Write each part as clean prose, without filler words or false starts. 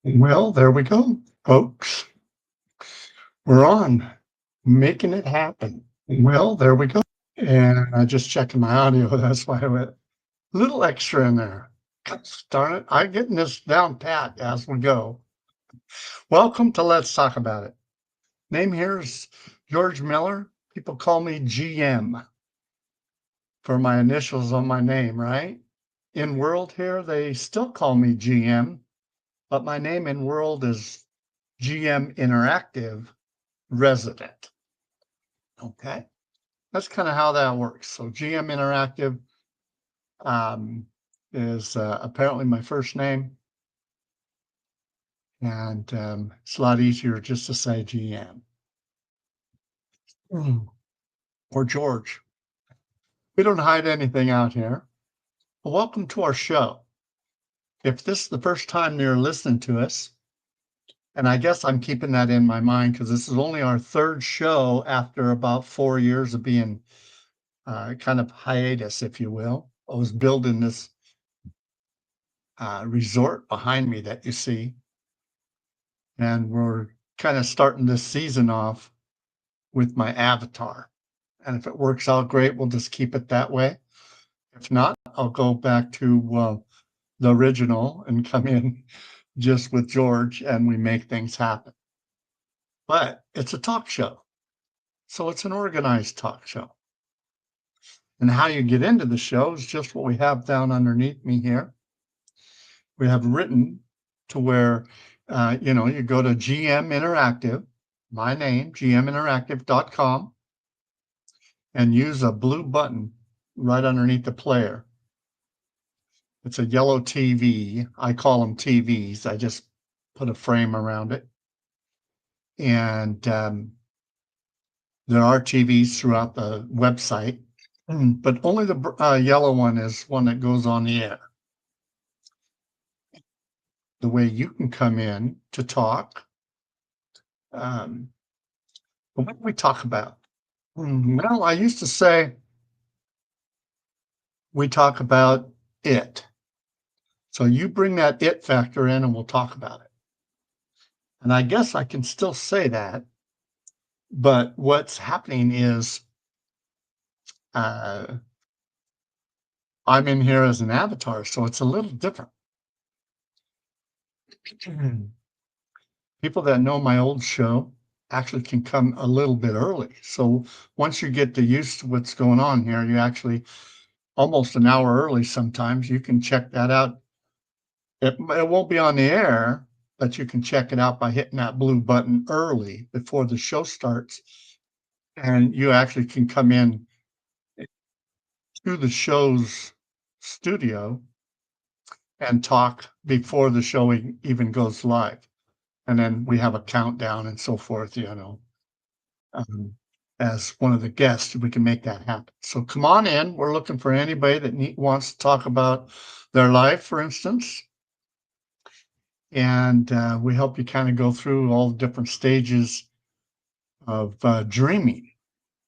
Well, there we go, folks. We're on, making it happen. Well, there we go. And I just checking my audio. That's why I went a little extra in there. Gosh darn it. I'm getting this down pat as we go. Welcome to Let's Talk About It. Name here is George Miller. People call me GM for my initials on my name, right? In World here, they still call me GM, but my name in World is GM Interactive Resident. Okay. That's kind of how that works. So GM Interactive um, is apparently my first name, and it's a lot easier just to say GM or George. We don't hide anything out here. Well, welcome to our show. If this is the first time you're listening to us, and I guess I'm keeping that in my mind because this is only our third show after about 4 years of being kind of hiatus, if you will. I was building this resort behind me that you see. And we're kind of starting this season off with my avatar. And if it works out great, we'll just keep it that way. If not, I'll go back to the original and come in just with George and we make things happen. But it's a talk show. So it's an organized talk show. And how you get into the show is just what we have down underneath me here. We have written to where, you go to GM Interactive, my name, gminteractive.com, and use a blue button right underneath the player. It's a yellow TV. I call them TVs. I just put a frame around it. And there are TVs throughout the website, but only the yellow one is one that goes on the air. The way you can come in to talk. But what do we talk about? Well, I used to say we talk about it. So you bring that it factor in and we'll talk about it. And I guess I can still say that, but what's happening is I'm in here as an avatar, so it's a little different. People that know my old show actually can come a little bit early. So once you get used to what's going on here, you actually almost an hour early sometimes. You can check that out. It won't be on the air, but you can check it out by hitting that blue button early before the show starts. And you actually can come in to the show's studio and talk before the show even goes live. And then we have a countdown and so forth, as one of the guests, we can make that happen. So come on in. We're looking for anybody that wants to talk about their life, for instance. And we help you kind of go through all the different stages of dreaming.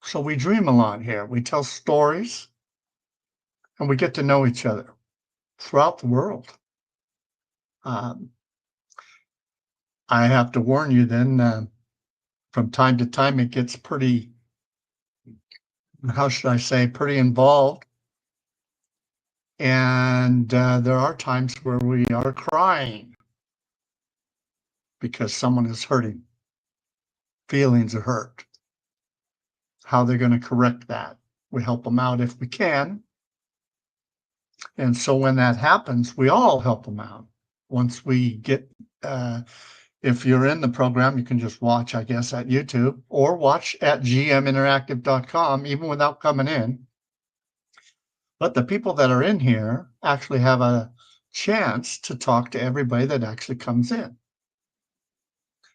So we dream a lot here. We tell stories and we get to know each other throughout the world. I have to warn you then, from time to time, it gets pretty, how should I say, pretty involved. And there are times where we are crying because someone is hurting. Feelings are hurt. How they're going to correct that. We help them out if we can. And so when that happens, we all help them out. Once we get, if you're in the program, you can just watch, I guess, at YouTube or watch at gminteractive.com, even without coming in. But the people that are in here actually have a chance to talk to everybody that actually comes in.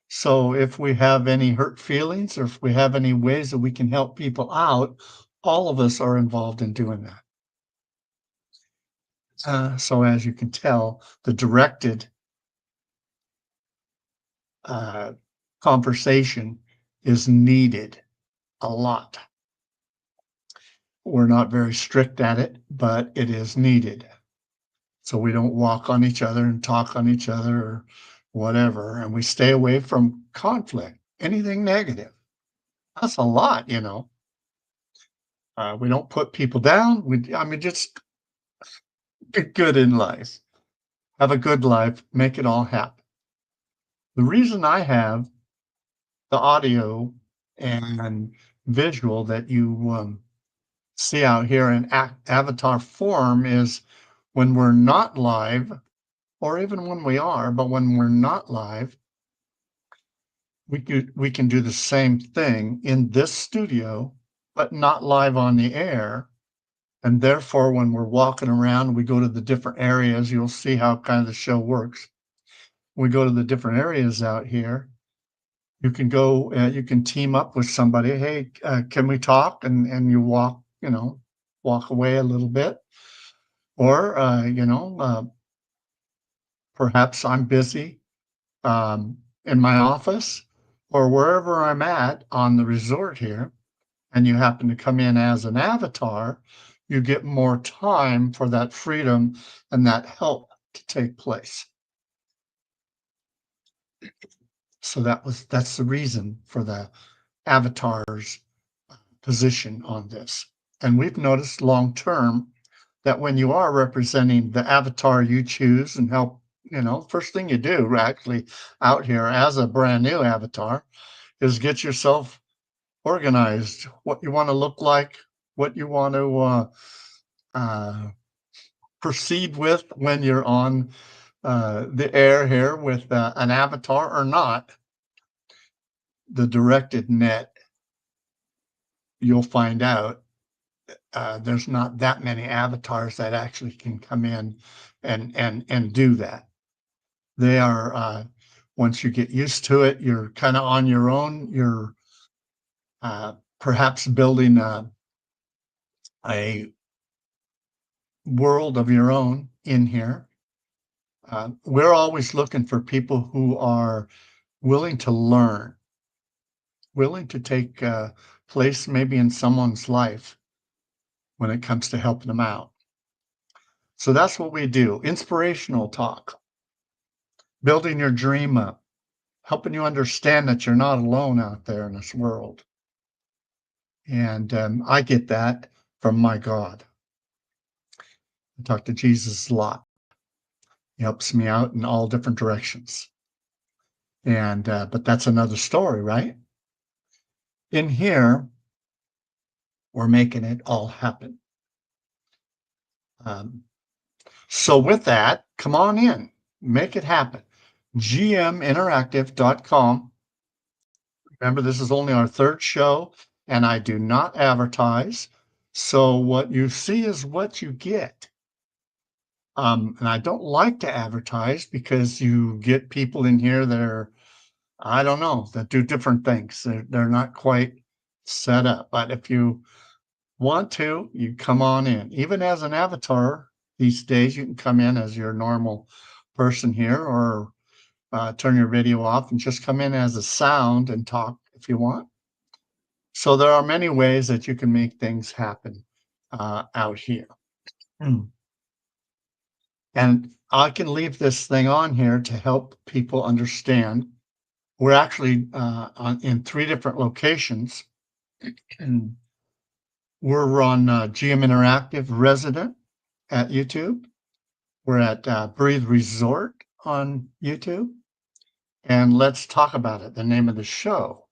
So if we have any hurt feelings or if we have any ways that we can help people out, all of us are involved in doing that. So as you can tell, the directed conversation is needed a lot. We're not very strict at it, but it is needed. So we don't walk on each other and talk on each other or whatever, and we stay away from conflict, anything negative. That's a lot, you know. We don't put people down. I mean, just get good in life. Have a good life. Make it all happen. The reason I have the audio and visual that you see out here in avatar form is when we're not live, or even when we are, but when we're not live, we can do the same thing in this studio, but not live on the air. And therefore, when we're walking around, we go to the different areas, you'll see how kind of the show works. We go to the different areas out here. You can go, you can team up with somebody. Hey, can we talk? And you walk, walk away a little bit. Or, perhaps I'm busy in my office or wherever I'm at on the resort here, and you happen to come in as an avatar, you get more time for that freedom and that help to take place. So that's the reason for the avatar's position on this. And we've noticed long term that when you are representing the avatar you choose and help, first thing you do actually out here as a brand new avatar is get yourself organized, what you want to look like, what you want to proceed with when you're on the air here with an avatar or not. The directed net, you'll find out there's not that many avatars that actually can come in and do that. They are once you get used to it, you're kind of on your own. You're perhaps building a world of your own in here. We're always looking for people who are willing to learn, willing to take place maybe in someone's life when it comes to helping them out. So that's what we do. Inspirational talk, building your dream up, helping you understand that you're not alone out there in this world. And I get that from my God. I talk to Jesus a lot. He helps me out in all different directions. And but that's another story, right? In here, we're making it all happen. So with that, come on in, make it happen. gminteractive.com. Remember, this is only our third show, and I do not advertise. So what you see is what you get. And I don't like to advertise because you get people in here that are, I don't know, that do different things. They're not quite set up. But if you want to, you come on in. Even as an avatar these days, you can come in as your normal person here, or turn your video off and just come in as a sound and talk if you want. So there are many ways that you can make things happen out here. And I can leave this thing on here to help people understand. We're actually in 3 different locations. We're on GM Interactive Resident at YouTube. We're at Breathe Resort on YouTube. And Let's Talk About It, the name of the show,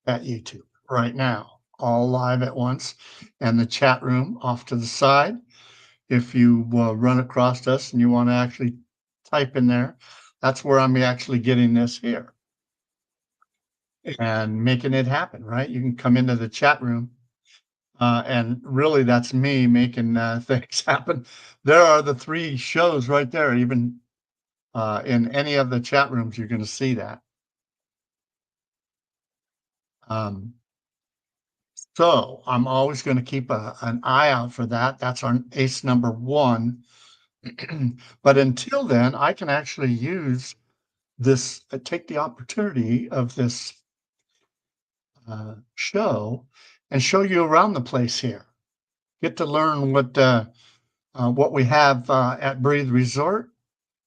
at YouTube right now, all live at once. And the chat room off to the side. If you run across us and you want to actually type in there, that's where I'm actually getting this here and making it happen, right? You can come into the chat room and really that's me making things happen. There are the 3 shows right there. Even in any of the chat rooms, you're going to see that. So I'm always going to keep an eye out for that. That's our ace number 1. But until then, I can actually use this, take the opportunity of this show and show you around the place here. Get to learn what we have at Breathe Resort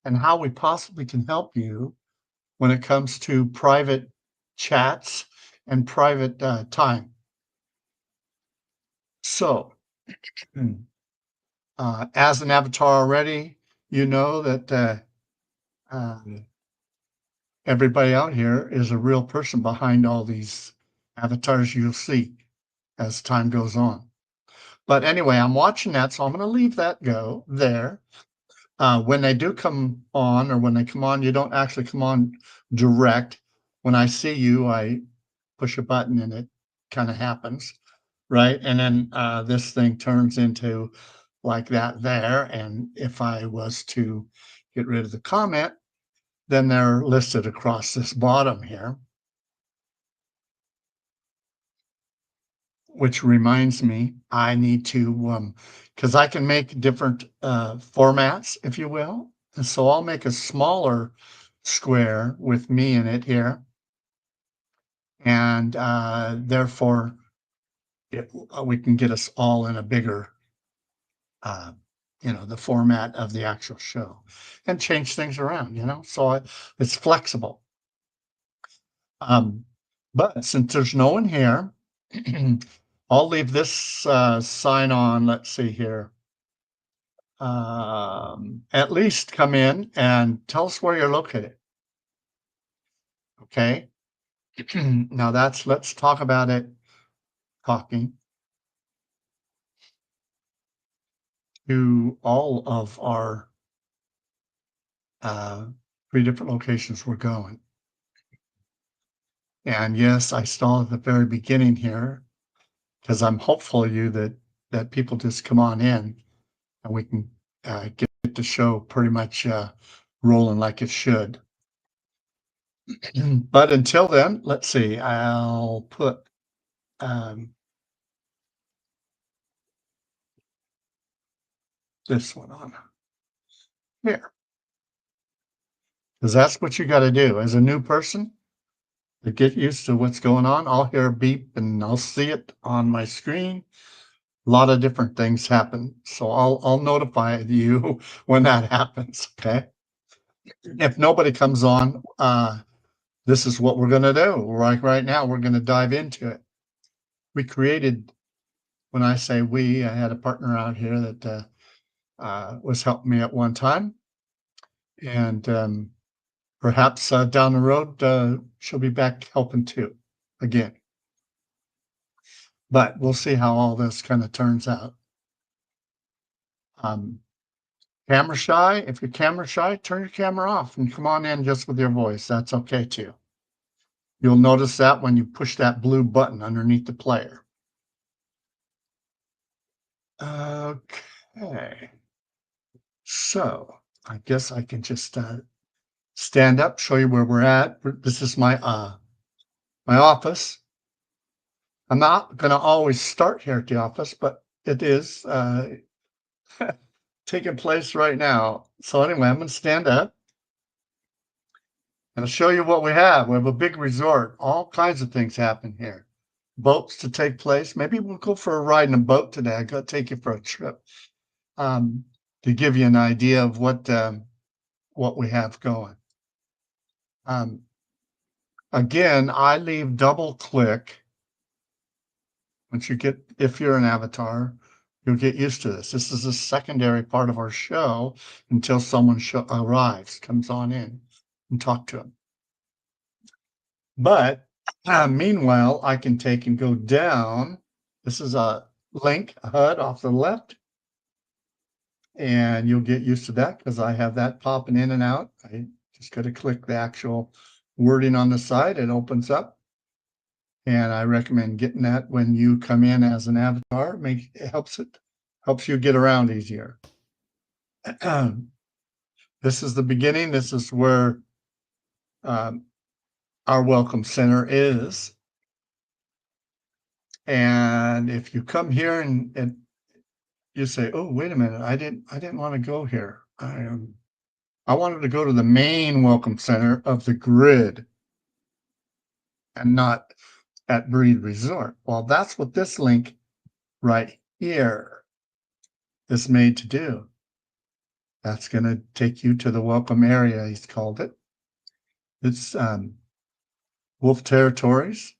and how we possibly can help you when it comes to private chats and private time. So, as an avatar already, you know that uh, everybody out here is a real person behind all these avatars you'll see as time goes on. But anyway, I'm watching that, so I'm going to leave that go there. When they do come on, or when they come on, you don't actually come on direct. When I see you, I push a button and it kind of happens, right? And then this thing turns into like that there. And if I was to get rid of the comment, then they're listed across this bottom here, which reminds me, I need to, because I can make different formats, if you will. And so I'll make a smaller square with me in it here. And therefore, we can get us all in a bigger, uh, the format of the actual show and change things around, so it's flexible. But since there's no one here, I'll leave this sign on. Let's see here. At least come in and tell us where you're located. Okay. Now let's talk about it. Talking to all of our 3 different locations we're going. And yes, I stalled at the very beginning here because I'm hopeful that people just come on in and we can get the show pretty much rolling like it should. But until then, let's see. I'll put this one on here, because that's what you got to do as a new person to get used to what's going on. I'll hear a beep and I'll see it on my screen. A lot of different things happen, so I'll notify you when that happens. Okay. If nobody comes on, this is what we're going to do. Right now, we're going to dive into it. We created, when I say we, I had a partner out here that was helping me at one time. And perhaps down the road, she'll be back helping too, again. But we'll see how all this kind of turns out. Camera shy, if you're camera shy, turn your camera off and come on in just with your voice. That's okay too. You'll notice that when you push that blue button underneath the player. Okay. So I guess I can just stand up, show you where we're at. This is my office. I'm not going to always start here at the office, but it is taking place right now. So anyway, I'm going to stand up and I'll show you what we have. We have a big resort. All kinds of things happen here. Boats to take place. Maybe we'll go for a ride in a boat today. I got to take you for a trip to give you an idea of what we have going. Again, I leave double click. If you're an avatar, you'll get used to this. This is a secondary part of our show until someone arrives, comes on in and talk to them. But meanwhile, I can take and go down. This is a link, a HUD off the left. And you'll get used to that because I have that popping in and out. I just got to click the actual wording on the side. It opens up. And I recommend getting that when you come in as an avatar. It helps you get around easier. This is the beginning. This is where our welcome center is. And if you come here and you say, "Oh, wait a minute, I didn't want to go here. I wanted to go to the main welcome center of the grid and not at Breed Resort." Well, that's what this link right here is made to do. That's going to take you to the welcome area, he's called it. It's Wolf Territories.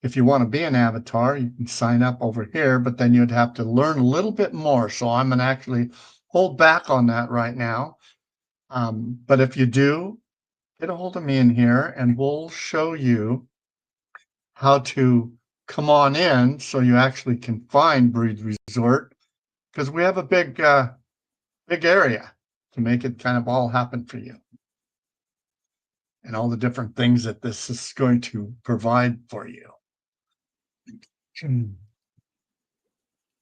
If you want to be an avatar, you can sign up over here, but then you'd have to learn a little bit more. So I'm going to actually hold back on that right now. But if you do, get a hold of me in here and we'll show you how to come on in so you actually can find Breed Resort, because we have a big area to make it kind of all happen for you and all the different things that this is going to provide for you.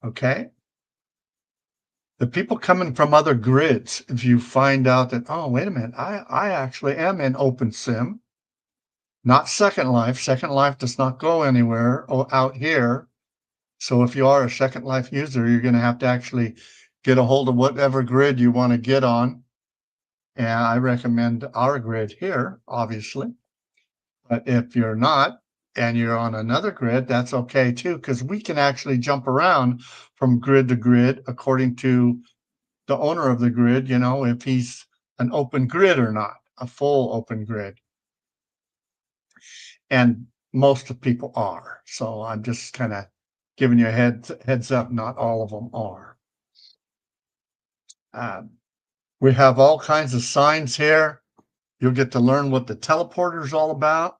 Okay. The people coming from other grids, if you find out that, oh, wait a minute, I actually am in OpenSim, not Second Life. Second Life does not go anywhere out here. So if you are a Second Life user, you're going to have to actually get a hold of whatever grid you want to get on. And I recommend our grid here, obviously. But if you're not, and you're on another grid, that's okay too, because we can actually jump around from grid to grid according to the owner of the grid, you know, if he's an open grid or not, a full open grid. And most of people are. So I'm just kind of giving you a heads up, not all of them are. We have all kinds of signs here. You'll get to learn what the teleporter is all about.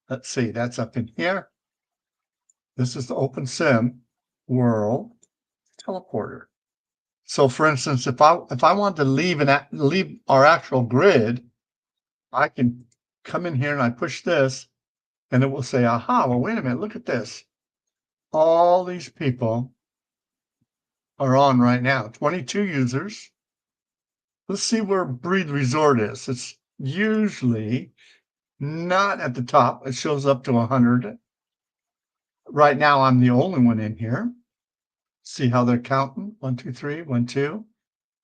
Let's see, that's up in here. This is the OpenSim world teleporter. So for instance, if I want to leave our actual grid, I can come in here and I push this and it will say, aha, well, wait a minute, look at this. All these people are on right now, 22 users. Let's see where Breed Resort is. It's usually not at the top. It shows up to 100. Right now, I'm the only one in here. See how they're counting? 1, 2, 3, 1, 2.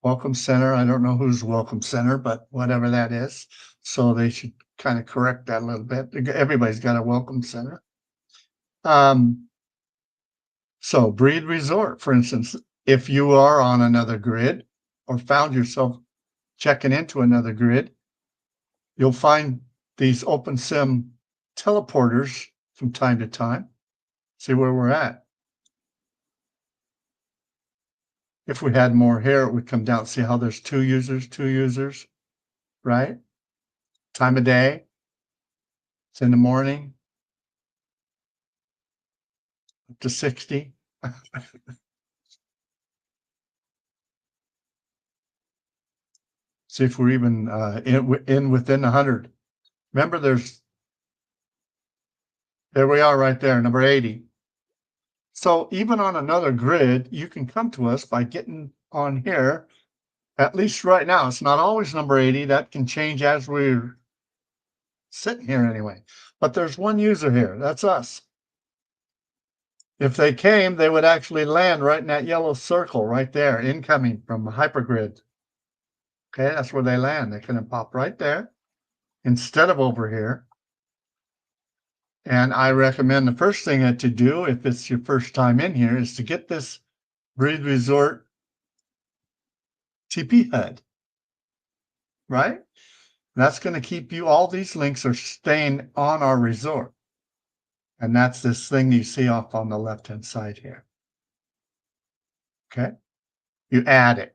Welcome Center. I don't know who's Welcome Center, but whatever that is. So they should kind of correct that a little bit. Everybody's got a Welcome Center. So Breed Resort, for instance, if you are on another grid or found yourself checking into another grid, you'll find these OpenSim teleporters from time to time. See where we're at. If we had more here, it would come down. See how there's 2 users, right? Time of day. It's in the morning. Up to 60. See if we're even in within 100. Remember, there we are right there, number 80. So even on another grid, you can come to us by getting on here. At least right now, it's not always number 80. That can change as we're sitting here anyway. But there's one user here. That's us. If they came, they would actually land right in that yellow circle right there, incoming from hypergrid. Okay, that's where they land. They can pop right there instead of over here. And I recommend the first thing that you do, if it's your first time in here, is to get this Breed Resort TP HUD, right? That's going to keep you, all these links are staying on our resort. And that's this thing you see off on the left-hand side here. Okay. You add it.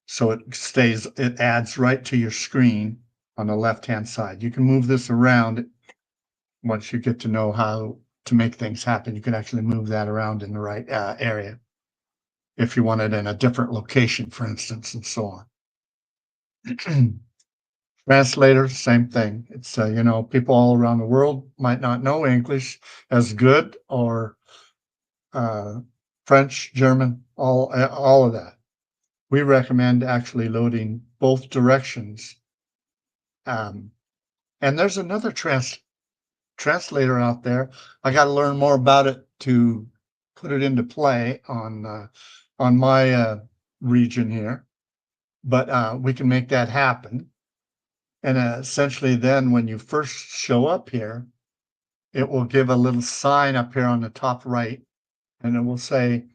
So it adds right to your screen on the left-hand side. You can move this around once you get to know how to make things happen. You can actually move that around in the right area if you want it in a different location, for instance, and so on. Translator, same thing. It's, you know, people all around the world might not know English as good, or French, German, all of that. We recommend actually loading both directions. And there's another translator out there. I got to learn more about it to put it into play on my region here. But we can make that happen. And essentially then when you first show up here, it will give a little sign up here on the top right, and it will say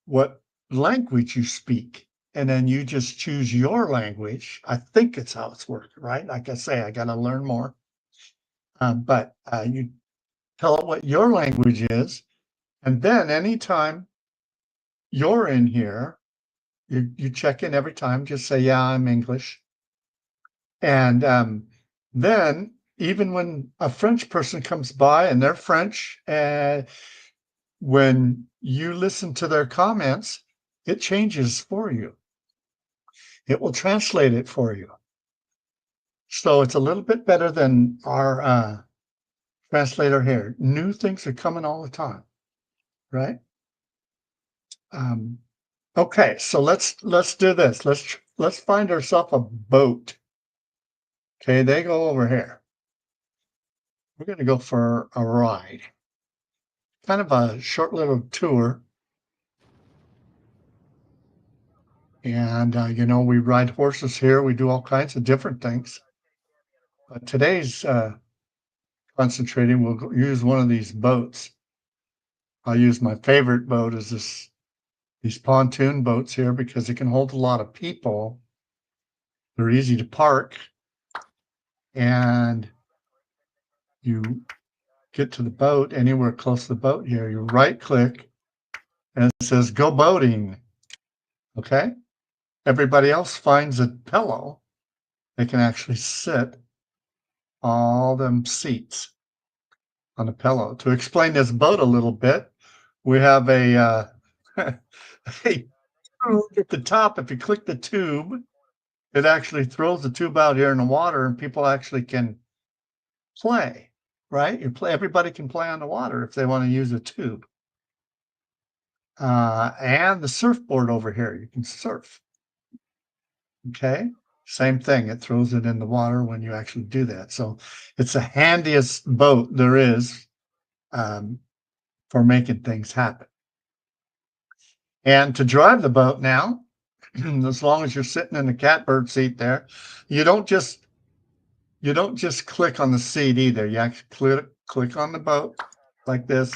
what language you speak. and then you just choose your language. I think it's how it's working, right? Like I say, I got to learn more. But you tell it what your language is, and then anytime you're in here, you check in every time, just say, yeah, I'm English. And then even when a French person comes by and they're French, when you listen to their comments, it changes for you. It will translate it for you. So it's a little bit better than our translator here. New things are coming all the time, right? Okay, so let's do this. Let's find ourselves a boat. Okay, they go over here. We're going to go for a ride. Kind of a short little tour. And you know, we ride horses here. We do all kinds of different things. But today's concentrating, we'll use one of these boats. I'll use my favorite boat is these pontoon boats here because it can hold a lot of people. They're easy to park, and you get to the boat anywhere close to the boat here. You right click, and it says "Go boating." Okay. Everybody else finds a pillow. They can actually sit all them seats on a pillow. To explain this boat a little bit, we have a a tube at the top. If you click the tube, it actually throws the tube out here in the water, and people actually can play. Right? You play. Everybody can play on the water if they want to use a tube. And the surfboard over here, you can surf. Okay. Same thing. It throws it in the water when you actually do that. So it's the handiest boat there is for making things happen. And to drive the boat now, as long as you're sitting in the catbird seat there, you don't just click on the seat either. You actually click on the boat like this,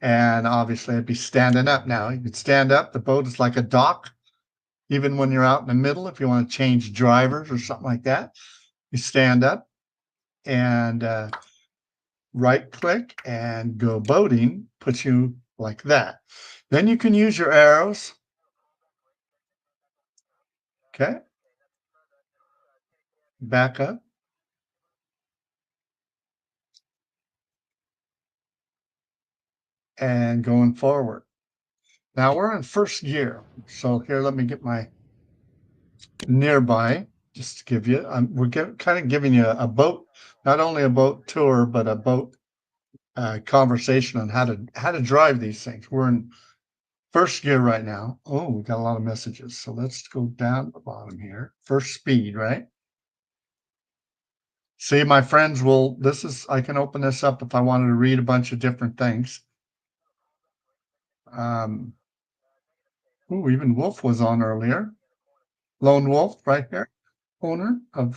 and obviously it'd be standing up now. You can stand up. The boat is like a dock. Even when you're out in the middle, if you want to change drivers or something like that, you stand up and right click and go boating, puts you like that. Then you can use your arrows. Okay. Back up. And going forward. Now we're in first gear. So here, let me get my nearby just to give you, we're kind of giving you a boat, not only a boat tour, but a boat conversation on how to drive these things. We're in first gear right now. Oh, we got a lot of messages. So let's go down to the bottom here. First speed, right? See, my friends I can open this up if I wanted to read a bunch of different things. Even Wolf was on earlier. Lone Wolf right here, owner of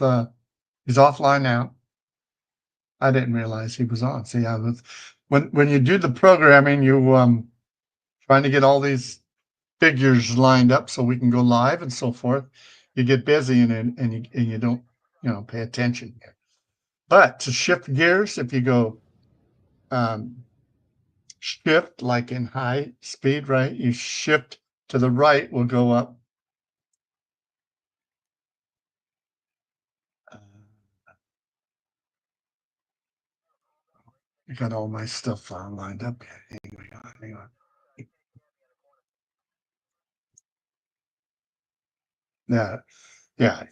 he's offline now. I didn't realize he was on. See, when you do the programming, you trying to get all these figures lined up so we can go live and so forth. You get busy and you don't pay attention here. But to shift gears, if you go shift like in high speed, right? You shift to the right, will go up. I got all my stuff lined up. Hang on. Yeah, yeah.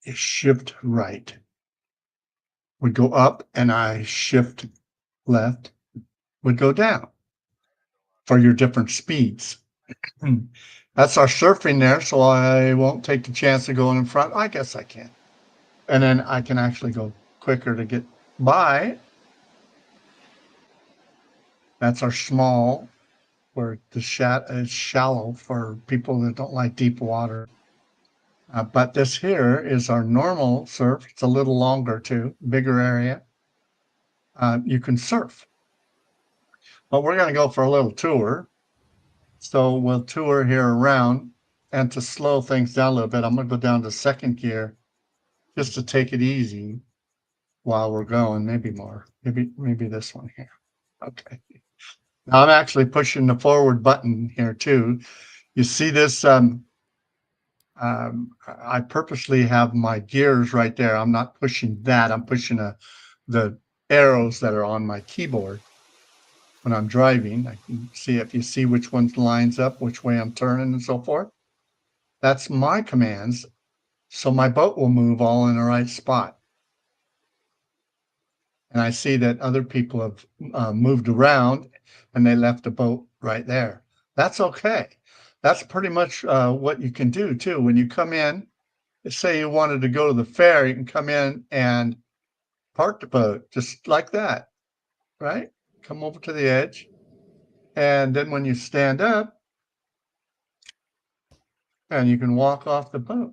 You shift right. Would go up, and I shift left, would go down for your different speeds. That's our surfing there, so I won't take the chance of going in front. I guess I can. And then I can actually go quicker to get by. That's our small, where the is shallow for people that don't like deep water. But this here is our normal surf. It's a little longer too, bigger area. You can surf. But we're going to go for a little tour. So we'll tour here around, and to slow things down a little bit, I'm gonna go down to second gear just to take it easy while we're going, maybe more, maybe this one here. Okay. Now I'm actually pushing the forward button here too. You see this, I purposely have my gears right there. I'm not pushing that. I'm pushing the arrows that are on my keyboard when I'm driving. I can see if you see which one lines up, which way I'm turning and so forth. That's my commands. So my boat will move all in the right spot. And I see that other people have moved around and they left the boat right there. That's okay. That's pretty much what you can do too. When you come in, say you wanted to go to the fair, you can come in and park the boat just like that, right? Come over to the edge. And then when you stand up, and you can walk off the boat.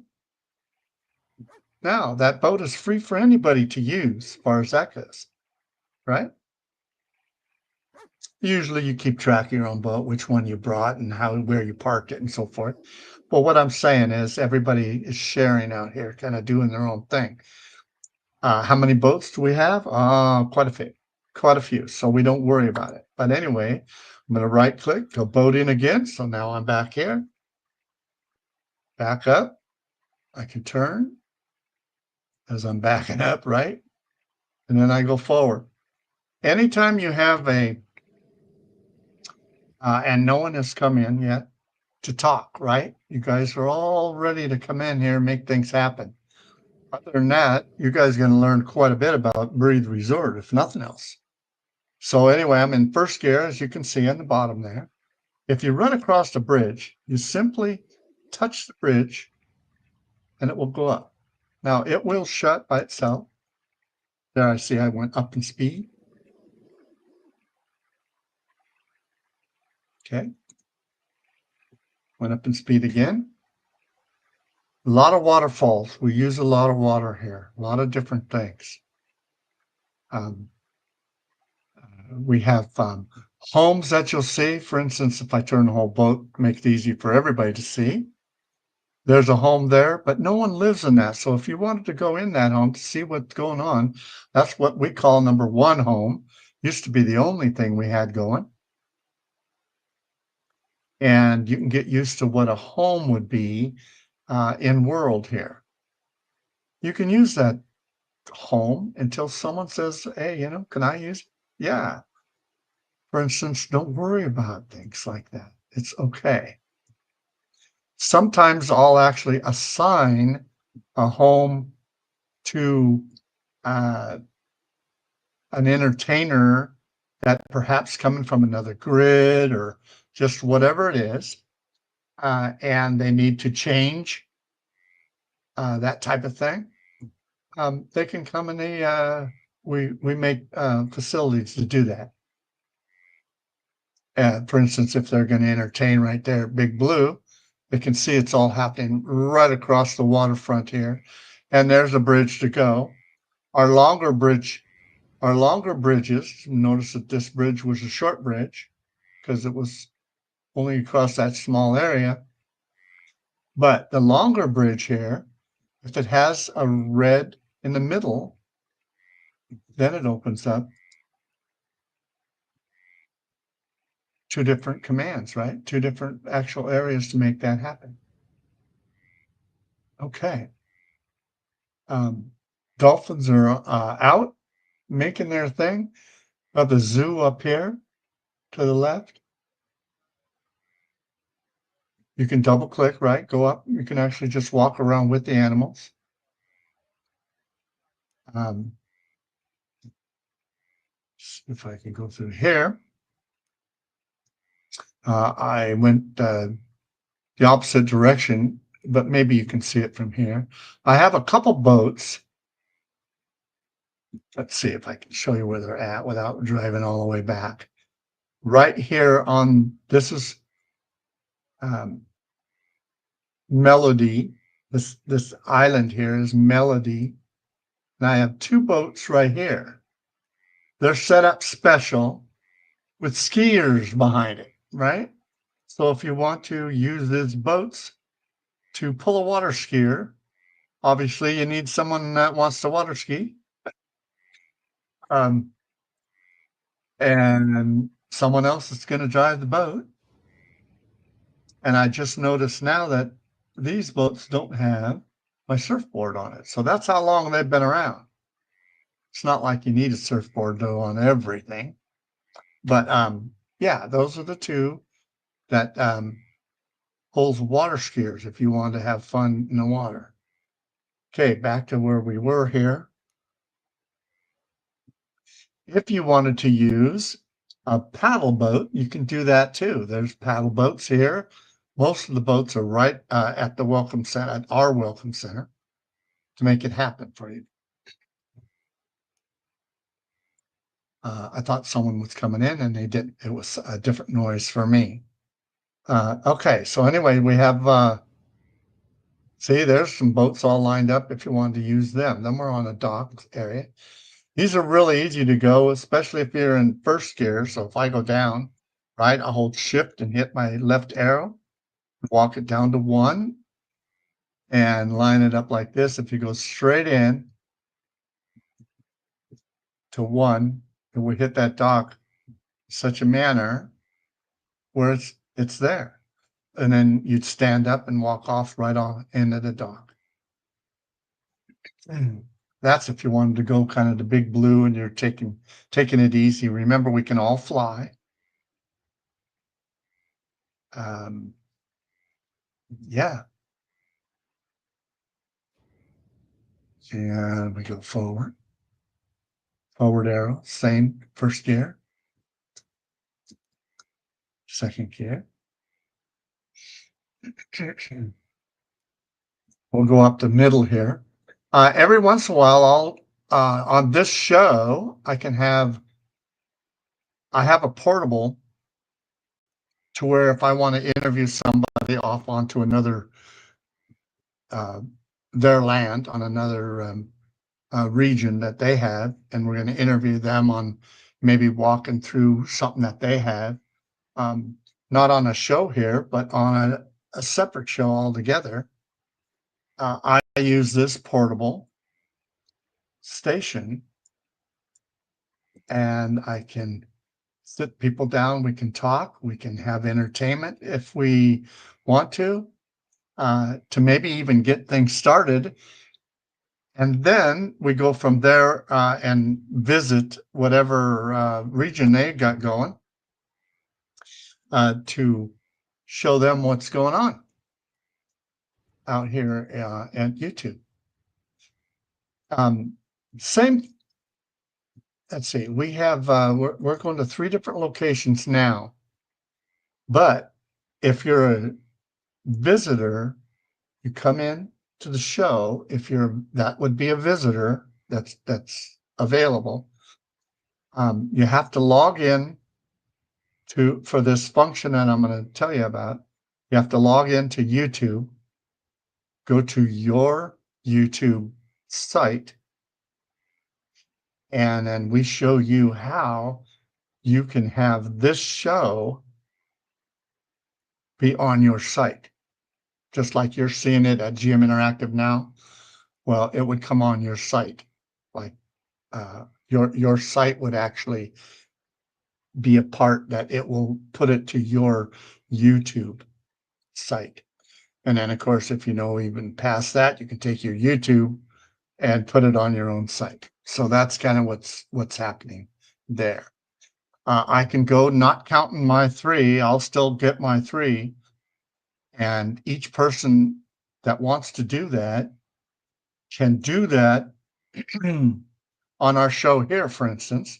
Now, that boat is free for anybody to use, as far as that goes, right? Usually you keep track of your own boat, which one you brought and where you parked it and so forth. But what I'm saying is everybody is sharing out here, kind of doing their own thing. How many boats do we have? Quite a few. So we don't worry about it. But anyway, I'm going to right click, go boat in again. So now I'm back here, back up. I can turn as I'm backing up, right? And then I go forward. Anytime you have and no one has come in yet to talk, right? You guys are all ready to come in here and make things happen. Other than that, you guys are going to learn quite a bit about Breathe Resort, if nothing else. So anyway, I'm in first gear, as you can see on the bottom there. If you run across the bridge, you simply touch the bridge and it will go up. Now it will shut by itself. There I see I went up in speed. Okay. Went up in speed again. A lot of waterfalls. We use a lot of water here, a lot of different things. We have homes that you'll see. For instance, if I turn the whole boat, make it easy for everybody to see. There's a home there, but no one lives in that. So if you wanted to go in that home to see what's going on, that's what we call number one home. Used to be the only thing we had going. And you can get used to what a home would be in world here. You can use that home until someone says, hey, can I use it? Yeah. For instance, don't worry about things like that. It's okay. Sometimes I'll actually assign a home to an entertainer that perhaps coming from another grid or just whatever it is, and they need to change that type of thing. They can come and we make facilities to do that. For instance, if they're going to entertain right there at Big Blue, they can see it's all happening right across the waterfront here. And there's a bridge to go. Our longer bridges, notice that this bridge was a short bridge because it was only across that small area. But the longer bridge here, if it has a red in the middle, then it opens up two different commands, right? Two different actual areas to make that happen. Okay. Dolphins are out making their thing. Got the zoo up here to the left. You can double click, right? Go up. You can actually just walk around with the animals. If I can go through here. I went the opposite direction, but maybe you can see it from here. I have a couple boats. Let's see if I can show you where they're at without driving all the way back. Right here on, this is Melody. This island here is Melody. And I have two boats right here. They're set up special with skiers behind it, right? So if you want to use these boats to pull a water skier, obviously you need someone that wants to water ski. Um, and someone else is going to drive the boat. And I just noticed now that these boats don't have my surfboard on it. So that's how long they've been around. It's not like you need a surfboard though on everything. But yeah, those are the two that pulls water skiers if you want to have fun in the water. Okay, back to where we were here. If you wanted to use a paddle boat, you can do that too. There's paddle boats here. Most of the boats are right at the welcome center, at our welcome center, to make it happen for you. I thought someone was coming in and they didn't. It was a different noise for me. Okay, so anyway, we have, see, there's some boats all lined up if you wanted to use them. Then we're on a dock area. These are really easy to go, especially if you're in first gear. So if I go down, right, I'll hold shift and hit my left arrow, walk it down to 1 and line it up like this. If you go straight in to 1, it will hit that dock in such a manner where it's there. And then you'd stand up and walk off right on into the dock. That's if you wanted to go kind of the big blue and you're taking it easy. Remember, we can all fly. Yeah. And we go forward arrow, same first gear, second gear. We'll go up the middle here. Every once in a while, I'll on this show, I have a portable to where if I want to interview somebody off onto another their land on another region that they have, and we're going to interview them on maybe walking through something that they have, not on a show here, but on a separate show altogether. I use this portable station and I can sit people down. We can talk, we can have entertainment if we want to maybe even get things started. And then we go from there and visit whatever region they got going to show them what's going on out here at YouTube. Same, let's see, we have, we're going to 3 different locations now. But if you're a visitor, you come in to the show. If that would be a visitor that's available. You have to log in for this function that I'm going to tell you about. You have to log into YouTube, go to your YouTube site, and then we show you how you can have this show be on your site. Just like you're seeing it at GM Interactive now, well, it would come on your site. Like your site would actually be a part that it will put it to your YouTube site. And then, of course, if you know even past that, you can take your YouTube and put it on your own site. So that's kind of what's happening there. I can go not counting my 3. I'll still get my 3. And each person that wants to do that can do that on our show here, for instance.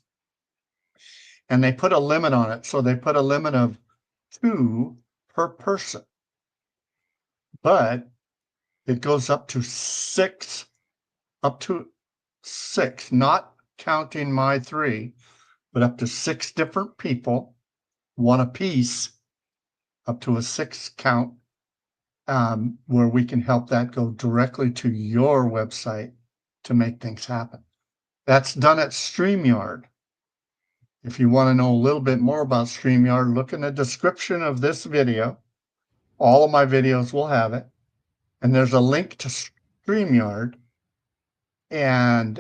And they put a limit on it. So they put a limit of 2 per person. But it goes up to 6, not counting my 3, but up to 6 different people, 1 apiece, up to a 6 count, where we can help that go directly to your website to make things happen. That's done at StreamYard. If you want to know a little bit more about StreamYard, look in the description of this video. All of my videos will have it. And there's a link to StreamYard. And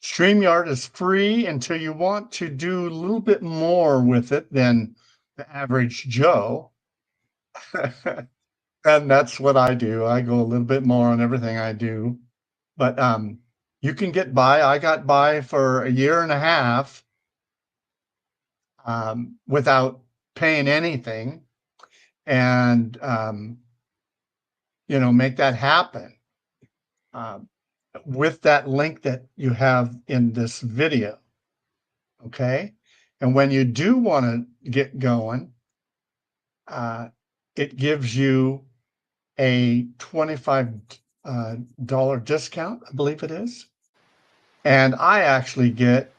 StreamYard is free until you want to do a little bit more with it than the average Joe. And that's what I do. I go a little bit more on everything I do. But you can get by. I got by for a year and a half without paying anything, and make that happen with that link that you have in this video. Okay. And when you do want to get going, it gives you a $25 discount, I believe it is. And I actually get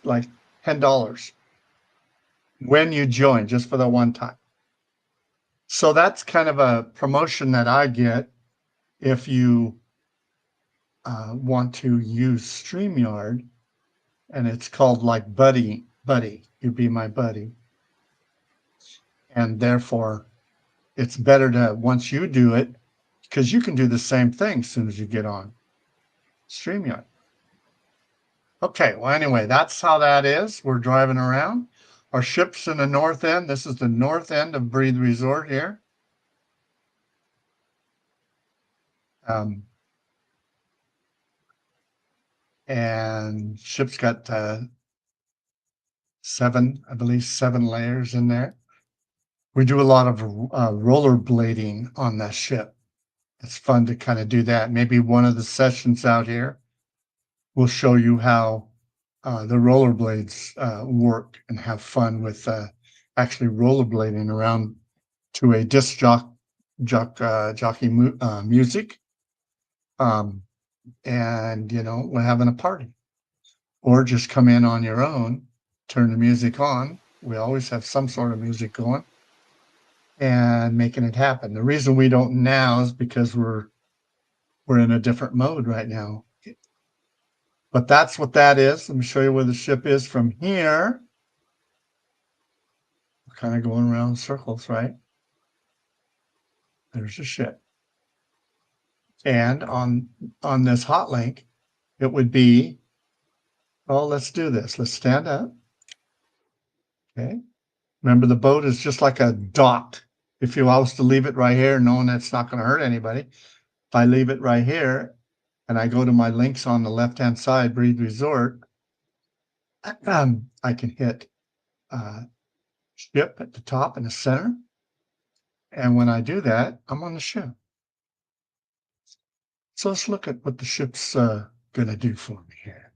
like $10 when you join, just for the one time. So that's kind of a promotion that I get if you want to use StreamYard, and it's called like buddy, you be my buddy. And therefore it's better to, once you do it, because you can do the same thing as soon as you get on StreamYard. Okay, well, anyway, that's how that is. We're driving around. Our ship's in the north end. This is the north end of Breathe Resort here. And ship's got seven layers in there. We do a lot of rollerblading on that ship. It's fun to kind of do that. Maybe one of the sessions out here will show you how the rollerblades work, and have fun with actually rollerblading around to a disc jockey music. And, we're having a party. Or just come in on your own, turn the music on. We always have some sort of music going, and making it happen. The reason we don't now is because we're in a different mode right now. But that's what that is. Let me show you where the ship is from here. We're kind of going around in circles, right? There's the ship. And on this hot link, it would be, let's do this. Let's stand up. Okay. Remember, the boat is just like a dot. If you was to leave it right here, knowing that's not going to hurt anybody, if I leave it right here and I go to my links on the left-hand side, Breathe Resort, I can hit ship at the top in the center. And when I do that, I'm on the ship. So let's look at what the ship's going to do for me here.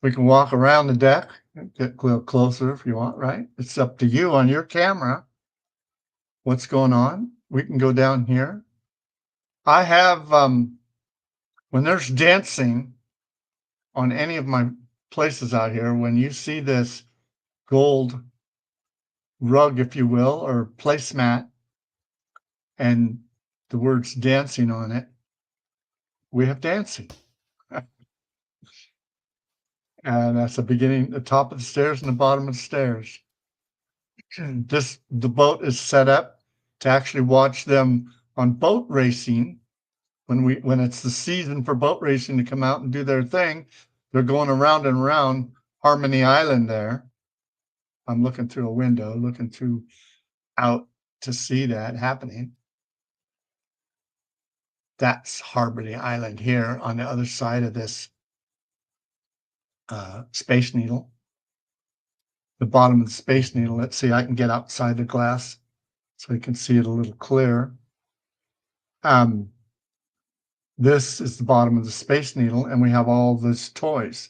We can walk around the deck, get a little closer if you want, right? It's up to you on your camera what's going on. We can go down here. I have, when there's dancing on any of my places out here, when you see this gold rug, if you will, or placemat, and the words dancing on it, we have dancing. And that's the top of the stairs and the bottom of the stairs. The boat is set up to actually watch them on boat racing. When it's the season for boat racing to come out and do their thing, they're going around and around Harmony Island there. I'm looking through a window, looking out to see that happening. That's Harmony Island here on the other side of this Space Needle. The bottom of the Space Needle. Let's see, I can get outside the glass so you can see it a little clearer. This is the bottom of the Space Needle, and we have all these toys.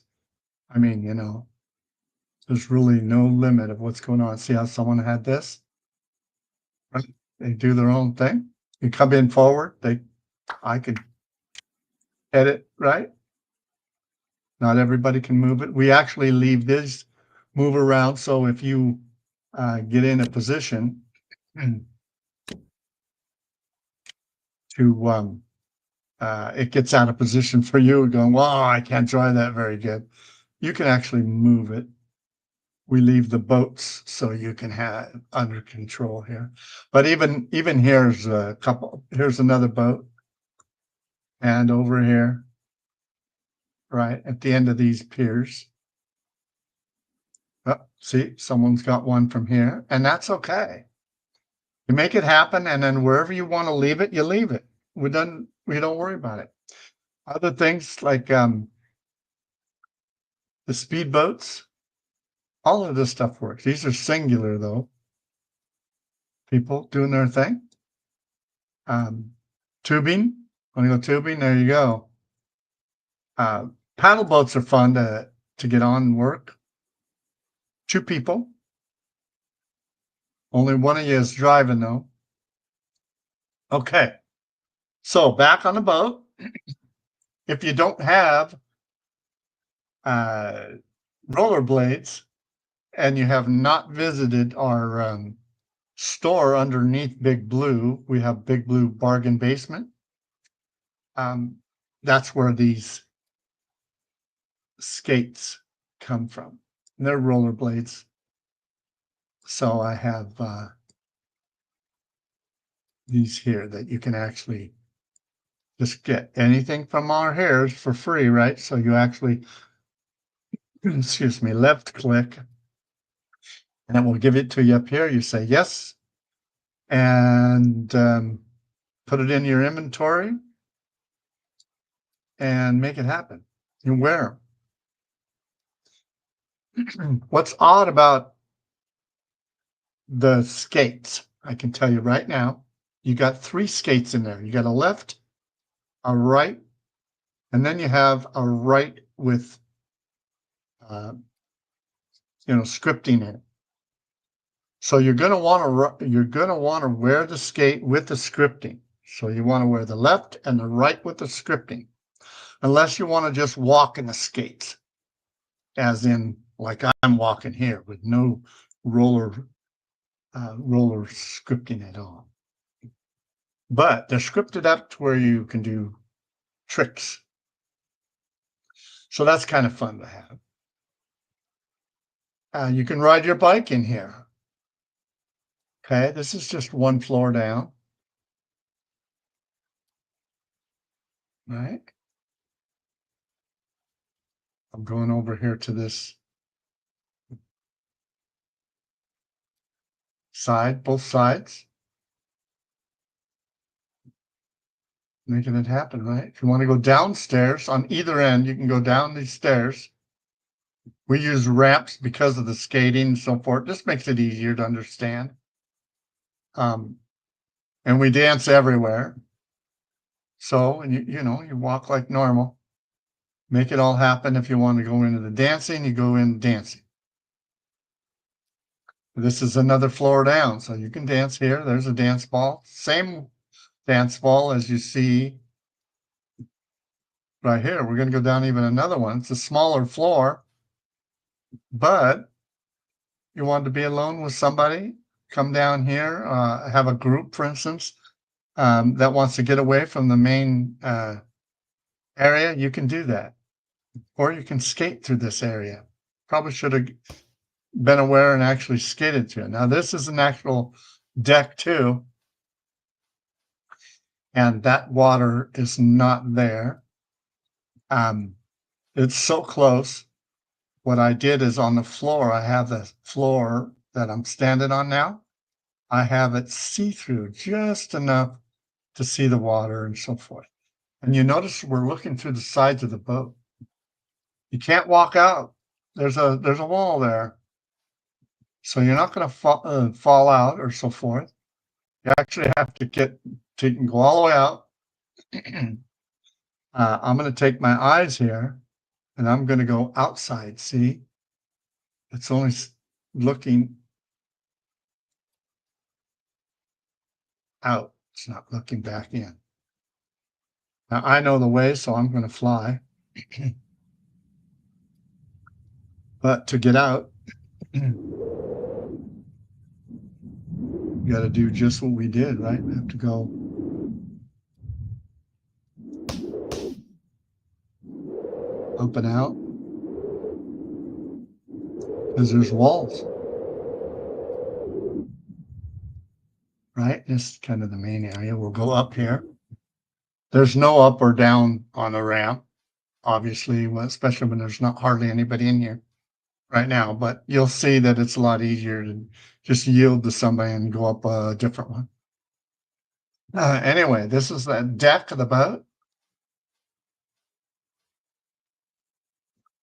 I mean, there's really no limit of what's going on. See how someone had this? Right? They do their own thing. You come in forward, I could edit, right? Not everybody can move it. We actually leave this move around, so if you get in a position to it gets out of position for you going, well, I can't drive that very good. You can actually move it. We leave the boats so you can have under control here. But even here's a couple, here's another boat. And over here, right at the end of these piers. Oh, see, someone's got one from here, and that's okay. You make it happen, and then wherever you want to leave it, you leave it. We don't worry about it. Other things like the speedboats, all of this stuff works. These are singular though. People doing their thing. Tubing, want to go tubing? There you go. Paddle boats are fun to get on and work. 2 people. Only one of you is driving though. Okay. So back on the boat. If you don't have rollerblades and you have not visited our store underneath Big Blue, we have Big Blue Bargain Basement. That's where these skates come from. And they're rollerblades. So I have these here that you can actually just get anything from our hairs for free, right? So you actually, excuse me, left click, and it will give it to you up here. You say yes, and put it in your inventory and make it happen. You wear them. What's odd about the skates, I can tell you right now, you got 3 skates in there. You got a left, a right, and then you have a right with scripting in it. So you're going to want to wear the skate with the scripting. So you want to wear the left and the right with the scripting, unless you want to just walk in the skates, as in like I'm walking here with no roller scripting at all. But they're scripted up to where you can do tricks. So that's kind of fun to have. You can ride your bike in here. Okay, this is just 1 floor down. Right. I'm going over here to this side, both sides. Making it happen, right? If you want to go downstairs on either end, you can go down these stairs. We use ramps because of the skating and so forth. This makes it easier to understand. And we dance everywhere. So, and you walk like normal. Make it all happen. If you want to go into the dancing, you go in dancing. This is another floor down, so you can dance here. There's a dance ball. Same dance ball as you see right here. We're going to go down even another one. It's a smaller floor, but you want to be alone with somebody, come down here, have a group, for instance, that wants to get away from the main area, you can do that. Or you can skate through this area. Probably should have been aware and actually skated through it. Now, this is an actual deck too, and that water is not there. It's so close. What I did is on the floor, I have the floor that I'm standing on now. I have it see-through just enough to see the water and so forth. And you notice we're looking through the sides of the boat. You can't walk out. There's a wall there. So you're not going to fall out or so forth. You actually have to go all the way out. I'm going to take my eyes here and I'm going to go outside. See, it's only looking out. It's not looking back in. Now I know the way, so I'm going to fly. But to get out, you got to do just what we did, right? We have to go up and out, because there's walls, right? This is kind of the main area. We'll go up here. There's no up or down on the ramp, obviously, especially when there's not hardly anybody in here right now, but you'll see that it's a lot easier to just yield to somebody and go up a different one. Anyway, this is the deck of the boat.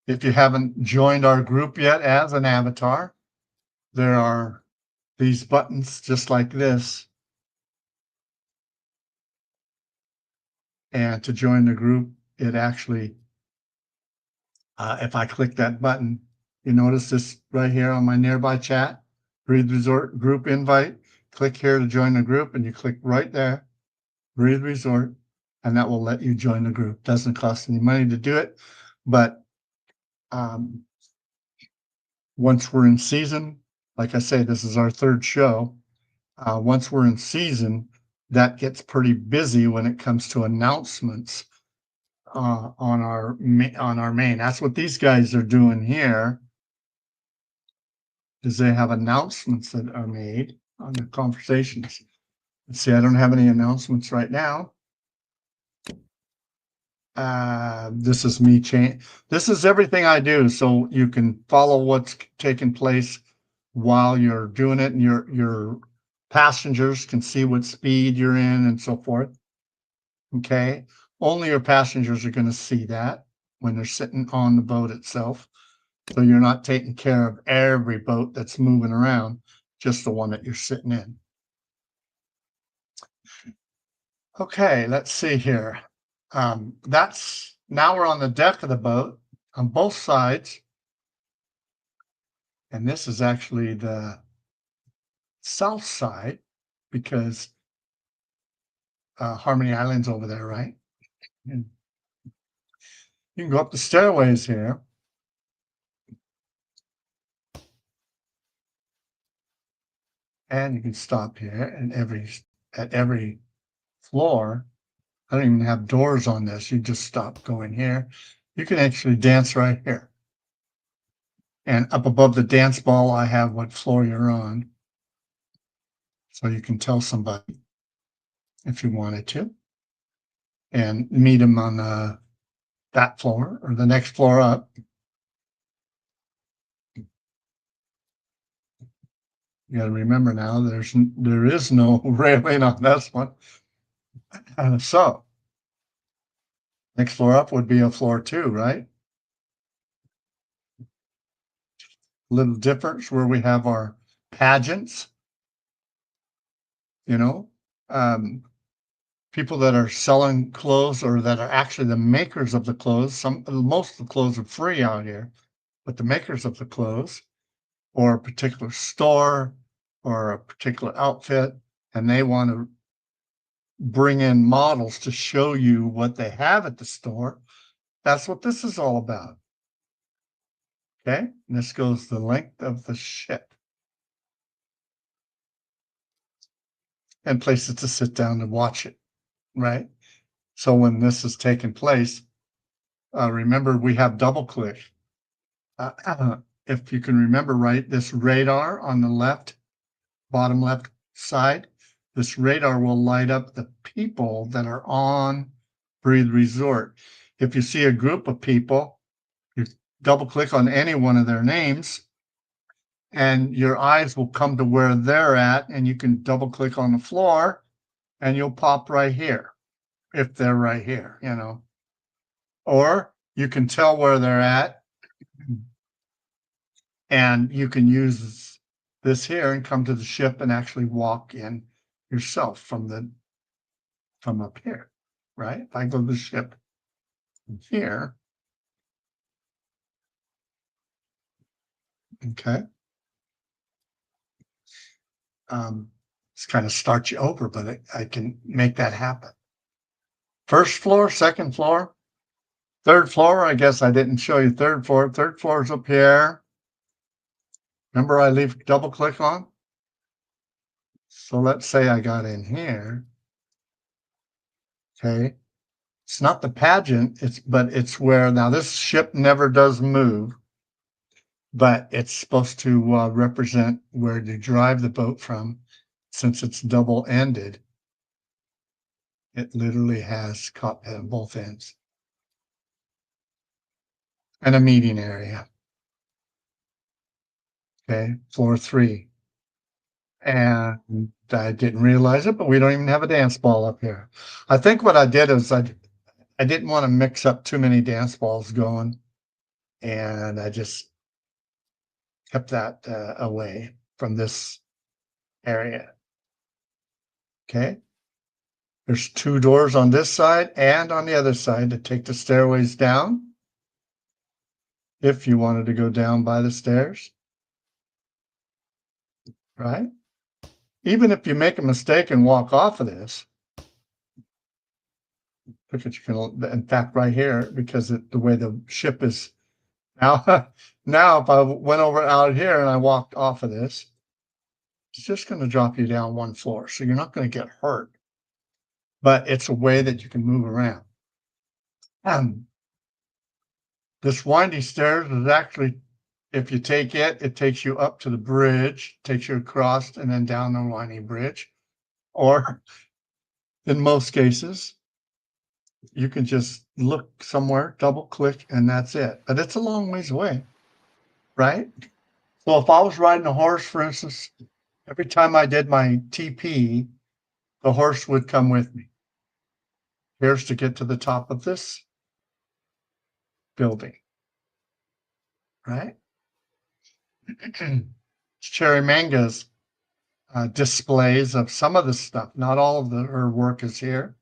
If you haven't joined our group yet as an avatar, there are these buttons just like this. And to join the group, it actually, if I click that button, you notice this right here on my nearby chat, Breathe Resort group invite. Click here to join the group, and you click right there, Breathe Resort, and that will let you join the group. Doesn't cost any money to do it, but once we're in season, like I say, this is our third show. Once we're in season, that gets pretty busy when it comes to announcements on our main. That's what these guys are doing here. Is they have announcements that are made on the conversations. Let's see, I don't have any announcements right now. This is me this is everything I do, so you can follow what's taking place while you're doing it, and your passengers can see what speed you're in and so forth. Okay, only your passengers are going to see that when they're sitting on the boat itself. So you're not taking care of every boat that's moving around, just the one that you're sitting in. Okay, let's see here. Now we're on the deck of the boat on both sides. And this is actually the south side because Harmony Island's over there, right? And you can go up the stairways here. And you can stop here and at every floor. I don't even have doors on this. You just stop going here. You can actually dance right here. And up above the dance ball, I have what floor you're on. So you can tell somebody if you wanted to and meet them on that floor or the next floor up. You got to remember now, there is no railing on this one. So next floor up would be a floor 2, right? Little difference where we have our pageants, people that are selling clothes or that are actually the makers of the clothes. Most of the clothes are free out here, but the makers of the clothes or a particular store or a particular outfit, and they want to bring in models to show you what they have at the store. That's what this is all about. Okay, and this goes the length of the ship. And places to sit down and watch it, right? So when this is taking place, remember we have double click. If you can remember right, this radar on the left, bottom left side, this radar will light up the people that are on Breathe Resort. If you see a group of people, you double click on any one of their names and your eyes will come to where they're at, and you can double click on the floor and you'll pop right here if they're right here, or you can tell where they're at and you can use this here and come to the ship and actually walk in yourself from up here, right? If I go to the ship here, okay. It's kind of start you over, but I can make that happen. First floor, second floor, third floor. I guess I didn't show you third floor. Third floor is up here. Remember, I leave double click on. So let's say I got in here. Okay. It's not the pageant, but it's where, now this ship never does move, but it's supposed to represent where you drive the boat from. Since it's double-ended, it literally has cockpit at both ends. And a meeting area. Okay, floor 3. And I didn't realize it, but we don't even have a dance ball up here. I think what I did is I didn't want to mix up too many dance balls going, and I just kept that away from this area. Okay. There's 2 doors on this side and on the other side to take the stairways down. If you wanted to go down by the stairs. Right? Even if you make a mistake and walk off of this, look at, you can, in fact, right here, because the way the ship is now, now if I went over out here and I walked off of this, it's just going to drop you down 1 floor. So you're not going to get hurt, but it's a way that you can move around. This windy stairs is actually, if you take it, it takes you up to the bridge, takes you across and then down the winding bridge. Or in most cases, you can just look somewhere, double click, and that's it. But it's a long ways away, right? So if I was riding a horse, for instance, every time I did my TP, the horse would come with me. Here's to get to the top of this building, right? Cherry Manga's displays of some of the stuff. Not all of her work is here,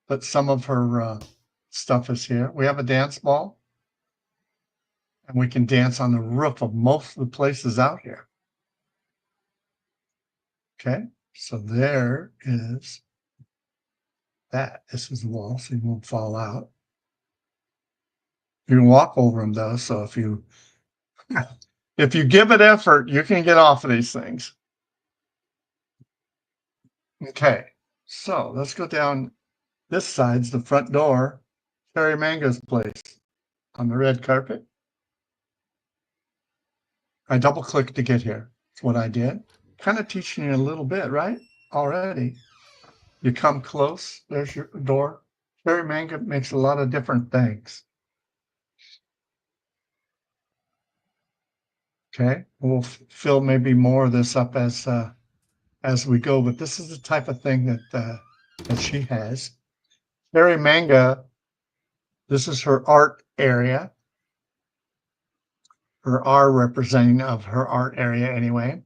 but some of her stuff is here. We have a dance ball, and we can dance on the roof of most of the places out here. Okay, so there is that. This is the wall, so you won't fall out. You can walk over them though, so if you give it effort, you can get off of these things. Okay, so let's go down. This side's the front door, Cherry Manga's place on the red carpet. I double clicked to get here. That's what I did. Kind of teaching you a little bit, right? Already. You come close, there's your door. Cherry Manga makes a lot of different things. Okay, we'll fill maybe more of this up as we go, but this is the type of thing that she has. Cherry Manga, this is her art area. Her R representing of her art area anyway.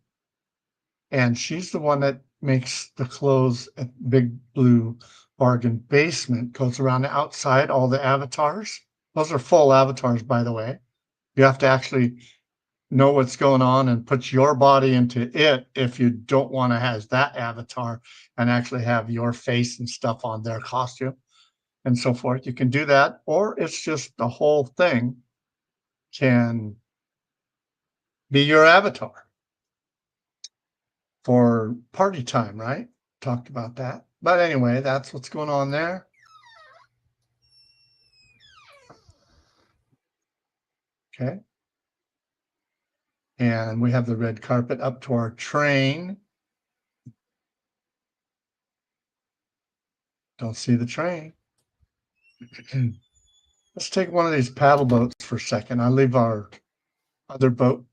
And she's the one that makes the clothes at Big Blue Bargain Basement, goes around the outside, all the avatars. Those are full avatars, by the way. You have to actually know what's going on and put your body into it if you don't want to have that avatar and actually have your face and stuff on their costume and so forth. You can do that, or it's just the whole thing can be your avatar for party time, right? Talked about that. But anyway, that's what's going on there. Okay. And we have the red carpet up to our train. Don't see the train. Let's take one of these paddle boats for a second. I leave our other boat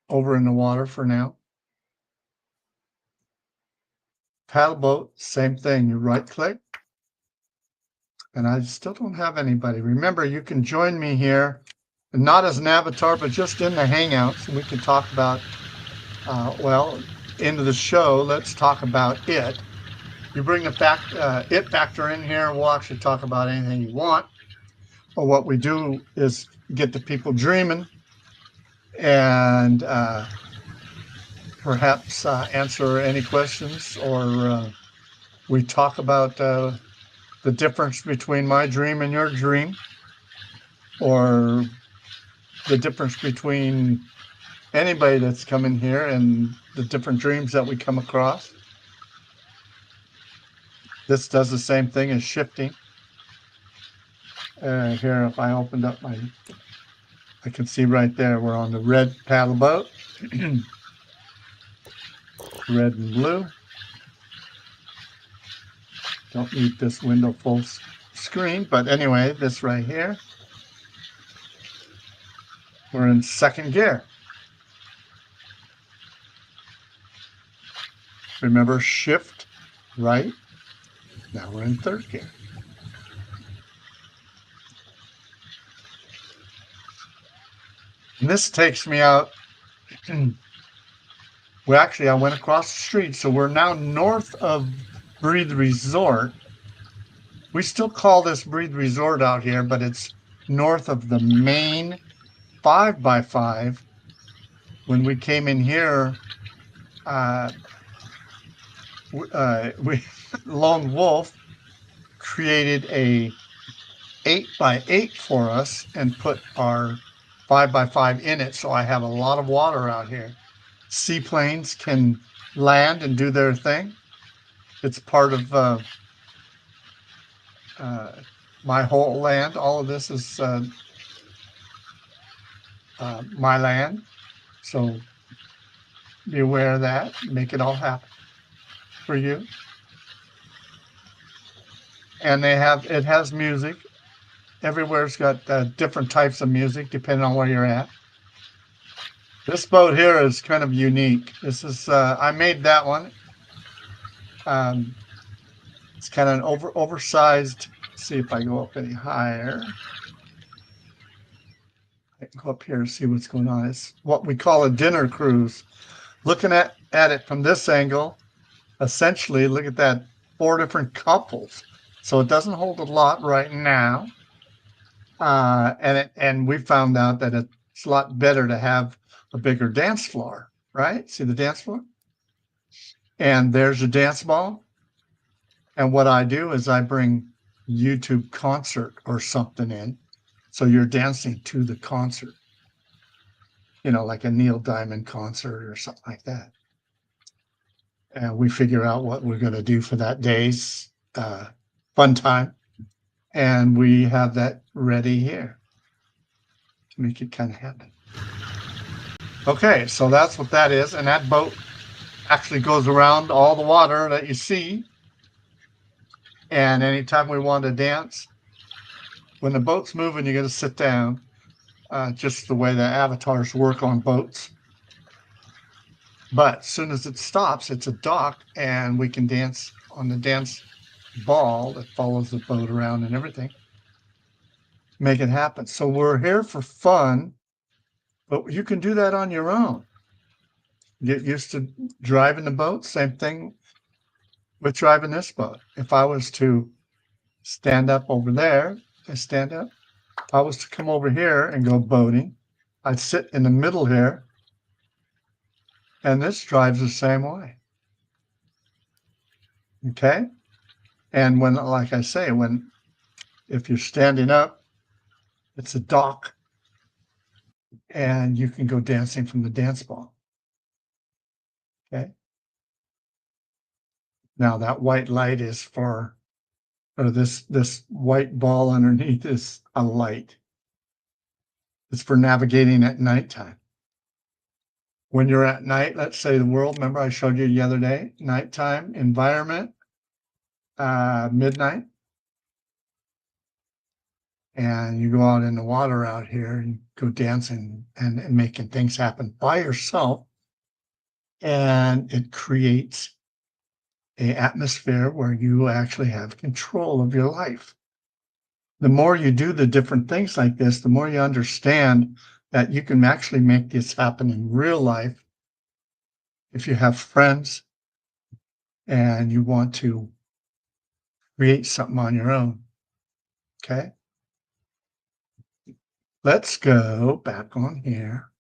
over in the water for now. Paddle boat, same thing. You right click. And I still don't have anybody. Remember, you can join me here, not as an avatar, but just in the Hangouts. And we can talk about, well, into the show, let's talk about it. You bring the it factor in here, we'll actually talk about anything you want. Or what we do is get the people dreaming and perhaps answer any questions, or we talk about the difference between my dream and your dream, or the difference between anybody that's coming here and the different dreams that we come across. This does the same thing as shifting. Here, if I opened up I can see right there, we're on the red paddle boat. Red and blue. Don't need this window full screen, but anyway, this right here, we're in second gear. Remember, shift right. Now we're in third gear. And this takes me out. Well, actually, I went across the street, so we're now north of Breathe Resort. We still call this Breathe Resort out here, but it's north of the main 5x5. When we came in here, Lone Wolf created a 8x8 for us and put our 5x5 in it. So I have a lot of water out here. Seaplanes can land and do their thing. It's part of my whole land. All of this is my land. So be aware of that. Make it all happen for you. And it has music. Everywhere's got different types of music depending on where you're at. This boat here is kind of unique. This is, I made that one. It's kind of an oversized. Let's see if I go up any higher. I can go up here and see what's going on. It's what we call a dinner cruise. Looking at it from this angle, essentially, look at that, 4 different couples. So it doesn't hold a lot right now. And we found out that it's a lot better to have a bigger dance floor, right? See the dance floor? And there's a dance ball. And what I do is I bring YouTube concert or something in. So you're dancing to the concert, like a Neil Diamond concert or something like that. And we figure out what we're going to do for that day's fun time. And we have that ready here to make it kind of happen. Okay, so that's what that is. And that boat actually goes around all the water that you see. And anytime we want to dance, when the boat's moving, you're going to sit down, just the way the avatars work on boats. But as soon as it stops, it's a dock, and we can dance on the dance ball that follows the boat around and everything. Make it happen. So we're here for fun, but you can do that on your own. Get used to driving the boat. Same thing with driving this boat. If I was to stand up over there, I stand up. If I was to come over here and go boating, I'd sit in the middle here, and this drives the same way. Okay? And when, like I say, if you're standing up, it's a dock, and you can go dancing from the dance ball. Okay? Now that white light is or this white ball underneath is a light. It's for navigating at nighttime. When you're at night, let's say the world, remember I showed you the other day, nighttime environment, midnight, and you go out in the water out here and go dancing and making things happen by yourself, and it creates an atmosphere where you actually have control of your life. The more you do the different things like this, the more you understand that you can actually make this happen in real life. If you have friends and you want to create something on your own, okay? Let's go back on here.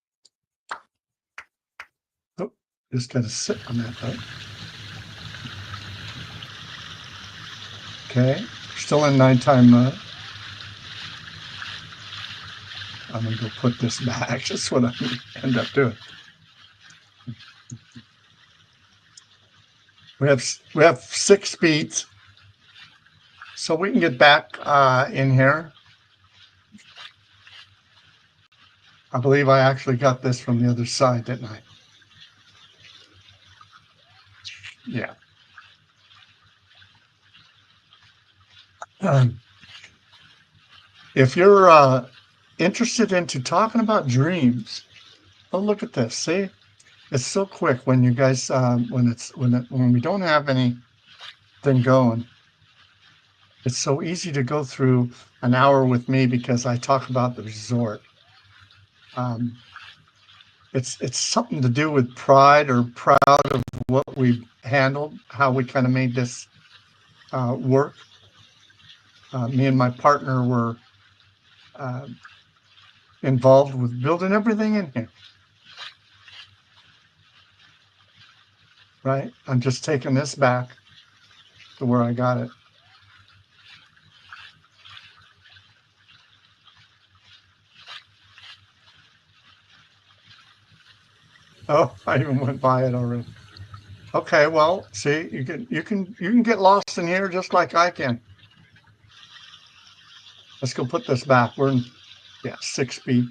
Oh, just got to sit on that boat. Okay, still in nighttime mode. I'm going to go put this back. That's what I'm going to end up doing. We have 6 speeds, so we can get back in here. I believe I actually got this from the other side, didn't I? Yeah. If you're interested into talking about dreams, oh, look at this. See, it's so quick when you guys, when we don't have anything going. It's so easy to go through an hour with me because I talk about the resort. Um, it's something to do with pride or proud of what we handled, how we kind of made this work. Me and my partner were uh, involved with building everything in here. Right? I'm just taking this back to where I got it. Oh, I even went by it already. Okay, well, see, you can get lost in here just like I can. Let's go put this back. We're in 6 feet.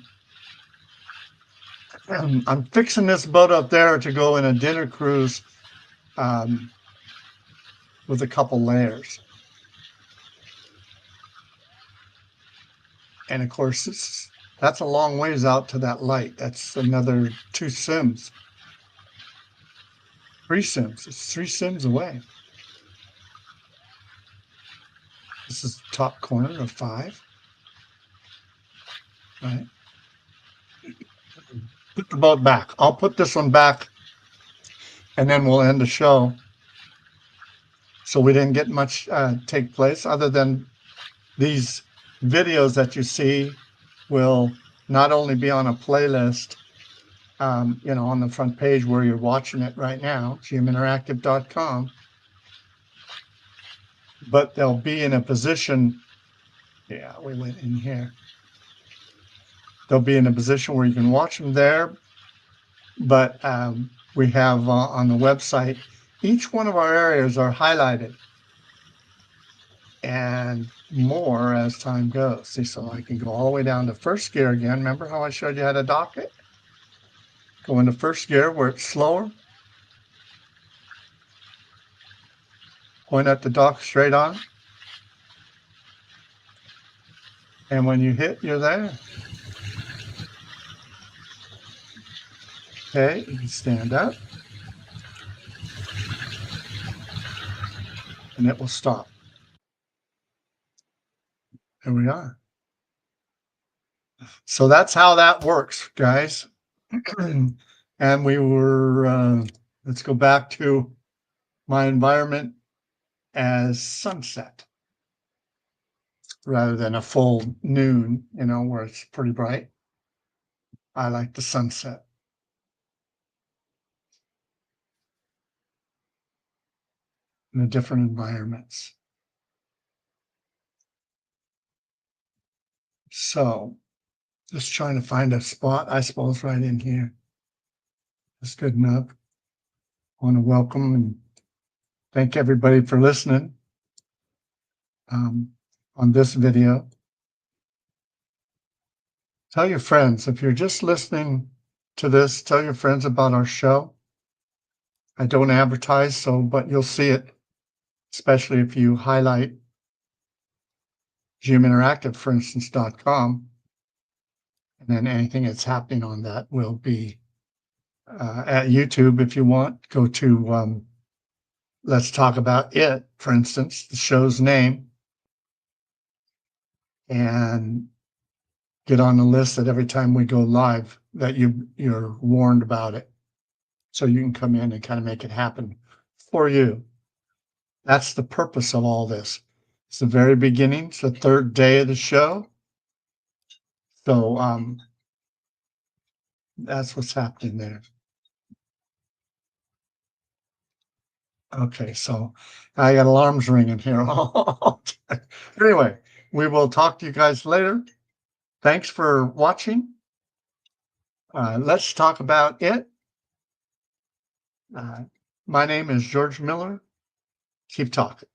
I'm fixing this boat up there to go in a dinner cruise with a couple layers. And of course, that's a long ways out to that light. That's another 2 sims. 3 sims. It's 3 sims away. This is the top corner of 5. Right. Put the boat back. I'll put this one back and then we'll end the show. So we didn't get much take place other than these videos that you see will not only be on a playlist, on the front page where you're watching it right now, gminteractive.com, but they'll be in a position. Yeah, we went in here. They'll be in a position where you can watch them there, but we have on the website, each one of our areas are highlighted and more as time goes. See, so I can go all the way down to first gear again. Remember how I showed you how to dock it? Go into first gear where it's slower. Point at the dock straight on. And when you hit, you're there. Okay, you can stand up. And it will stop. There we are. So that's how that works, guys. And we were, let's go back to my environment as sunset rather than a full noon, where it's pretty bright. I like the sunset. In the different environments. So just trying to find a spot, I suppose, right in here. That's good enough. I want to welcome and thank everybody for listening on this video. Tell your friends, if you're just listening to this, tell your friends about our show. I don't advertise, but you'll see it, especially if you highlight gminteractive, for instance.com, and then anything that's happening on that will be at YouTube. If you want, go to Let's Talk About It, for instance, the show's name, and get on the list that every time we go live that you're warned about it. So you can come in and kind of make it happen for you. That's the purpose of all this. It's the very beginning. It's the 3rd day of the show. So that's what's happening there. Okay, so I got alarms ringing here. Anyway, we will talk to you guys later. Thanks for watching. Let's talk about it. My name is George Miller. Keep talking.